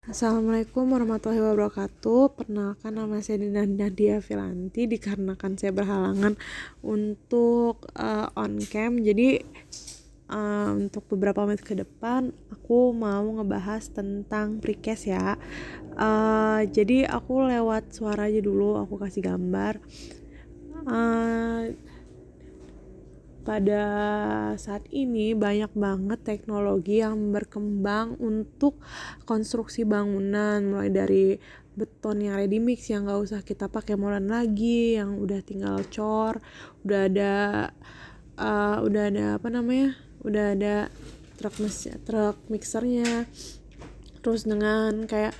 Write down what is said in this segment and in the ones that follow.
Assalamualaikum warahmatullahi wabarakatuh. Perkenalkan, nama saya Dina Nadia Filanti. Dikarenakan saya berhalangan untuk on cam, jadi untuk beberapa menit ke depan aku mau ngebahas tentang precast ya. Jadi aku lewat suara aja dulu, aku kasih gambar. Pada saat ini banyak banget teknologi yang berkembang untuk konstruksi bangunan, mulai dari beton yang ready mix yang gak usah kita pakai molen lagi, yang udah tinggal cor, udah ada udah ada truk mixernya, terus dengan kayak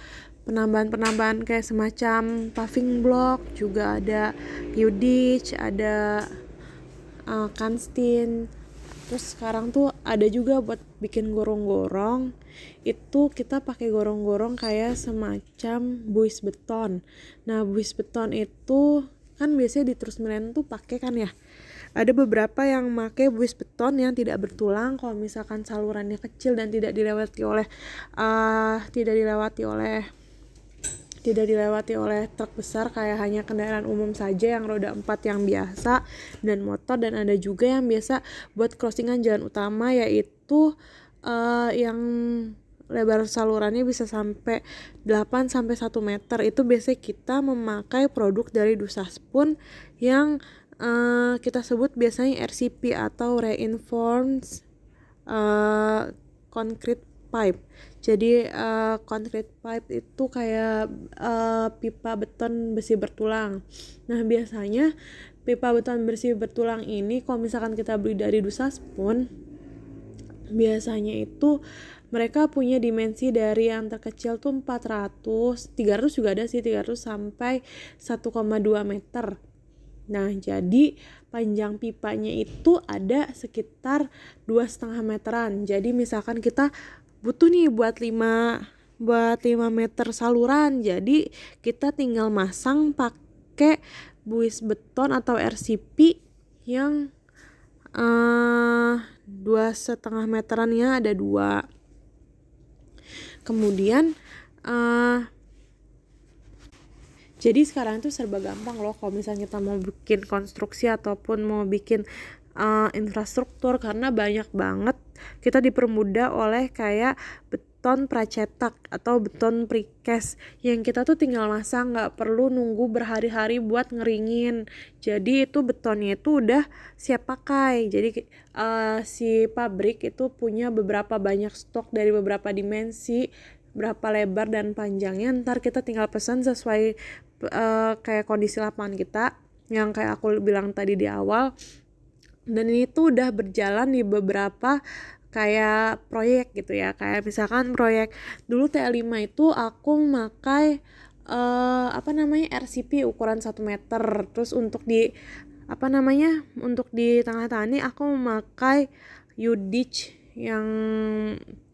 penambahan kayak semacam paving block, juga ada Uditch, ada Kanstin. Terus sekarang tuh ada juga buat bikin gorong-gorong, itu kita pakai gorong-gorong kayak semacam buis beton. Nah, buis beton itu kan biasanya di Trus Milen tuh pakai kan ya. Ada beberapa yang pakai buis beton yang tidak bertulang kalau misalkan salurannya kecil dan tidak dilewati oleh truk besar, kayak hanya kendaraan umum saja yang roda 4 yang biasa dan motor. Dan ada juga yang biasa buat crossingan jalan utama, yaitu yang lebar salurannya bisa sampai 8 sampai 1 meter. Itu biasanya kita memakai produk dari Dusaspun yang kita sebut biasanya RCP atau Reinforced Concrete Pipe. Jadi concrete pipe itu kayak pipa beton besi bertulang. Nah, biasanya pipa beton besi bertulang ini kalau misalkan kita beli dari Dusaspun, biasanya itu mereka punya dimensi dari yang terkecil tuh 400, 300 juga ada sih, 300 sampai 1,2 meter. Nah, jadi panjang pipanya itu ada sekitar 2,5 meteran. Jadi misalkan kita butuh nih buat 5 meter saluran, jadi kita tinggal masang pakai buis beton atau RCP yang 2,5 meterannya ada 2. Kemudian jadi sekarang itu serba gampang loh kalau misalnya kita mau bikin konstruksi ataupun mau bikin infrastruktur, karena banyak banget kita dipermudah oleh kayak beton pracetak atau beton precast yang kita tuh tinggal masang, nggak perlu nunggu berhari-hari buat ngeringin. Jadi itu betonnya itu udah siap pakai. Jadi si pabrik itu punya beberapa banyak stok dari beberapa dimensi, berapa lebar dan panjangnya. Ntar kita tinggal pesan sesuai kayak kondisi lapangan kita, yang kayak aku bilang tadi di awal. Dan ini tuh udah berjalan di beberapa kayak proyek gitu ya. Kayak misalkan proyek dulu TL5 itu aku memakai RCP ukuran 1 meter. Terus untuk di tengah-tengah ini aku memakai Uditch yang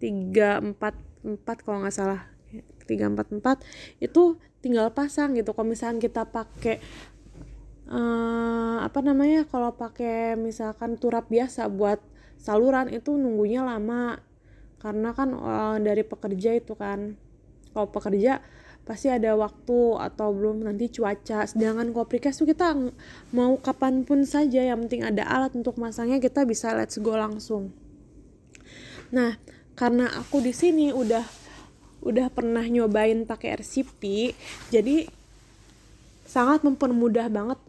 344 kalau nggak salah, 344 itu tinggal pasang gitu. Kalau misalkan kita pakai kalau pakai misalkan turap biasa buat saluran itu nunggunya lama, karena kan dari pekerja itu kan, kalau pekerja pasti ada waktu atau belum nanti cuaca. Sedangkan kalau precast tuh kita mau kapanpun saja, yang penting ada alat untuk masangnya, kita bisa let's go langsung. Nah, karena aku di sini udah pernah nyobain pakai RCP, jadi sangat mempermudah banget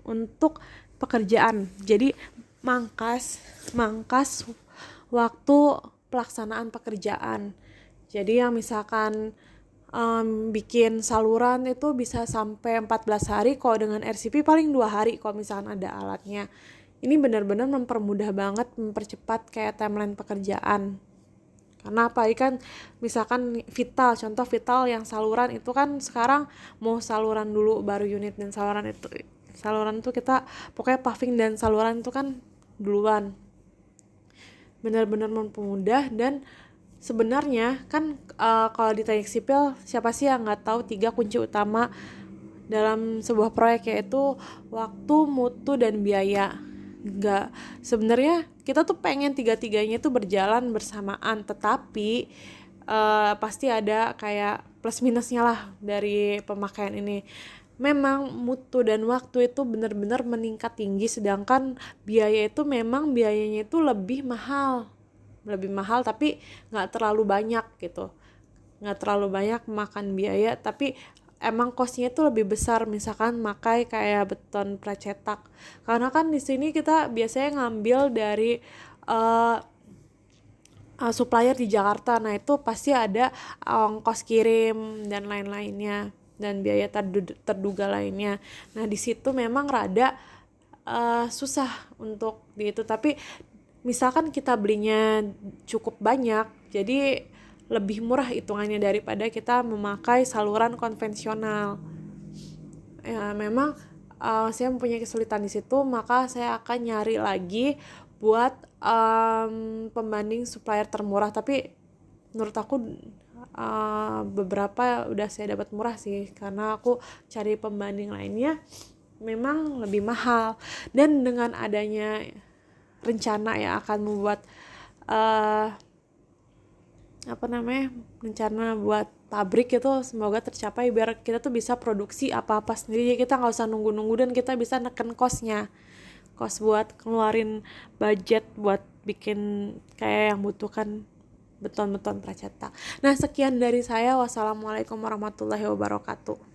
untuk pekerjaan. Jadi mangkas waktu pelaksanaan pekerjaan. Jadi yang misalkan bikin saluran itu bisa sampai 14 hari, kalau dengan RCP paling 2 hari kalau misalkan ada alatnya. Ini benar-benar mempermudah banget, mempercepat kayak timeline pekerjaan. Karena apa kan, misalkan contoh vital yang saluran itu kan sekarang mau saluran dulu baru unit, dan saluran tuh kita pokoknya paving dan saluran itu kan duluan. Benar-benar mempermudah. Dan sebenarnya kan kalau di teknik sipil, siapa sih yang nggak tahu 3 kunci utama dalam sebuah proyek, yaitu waktu, mutu, dan biaya. Sebenarnya kita tuh pengen 3-tiganya itu berjalan bersamaan, tetapi pasti ada kayak plus minusnya lah dari pemakaian ini. Memang mutu dan waktu itu benar-benar meningkat tinggi, sedangkan biaya itu memang biayanya itu lebih mahal tapi nggak terlalu banyak gitu, nggak terlalu banyak makan biaya, tapi emang costnya itu lebih besar misalkan makai kayak beton precetak, karena kan di sini kita biasanya ngambil dari uh, supplier di Jakarta. Nah itu pasti ada ongkos kirim dan lain-lainnya dan biaya terduga lainnya. Nah di situ memang rada susah untuk di itu, tapi misalkan kita belinya cukup banyak, jadi lebih murah hitungannya daripada kita memakai saluran konvensional. Ya memang saya mempunyai kesulitan di situ, maka saya akan nyari lagi buat pembanding supplier termurah, tapi menurut aku beberapa udah saya dapat murah sih, karena aku cari pembanding lainnya memang lebih mahal. Dan dengan adanya rencana yang akan membuat rencana buat pabrik itu semoga tercapai, biar kita tuh bisa produksi apa-apa sendiri, kita nggak usah nunggu-nunggu dan kita bisa neken kos buat keluarin budget buat bikin kayak yang butuhkan beton-beton pracetak. Nah sekian dari saya, wassalamualaikum warahmatullahi wabarakatuh.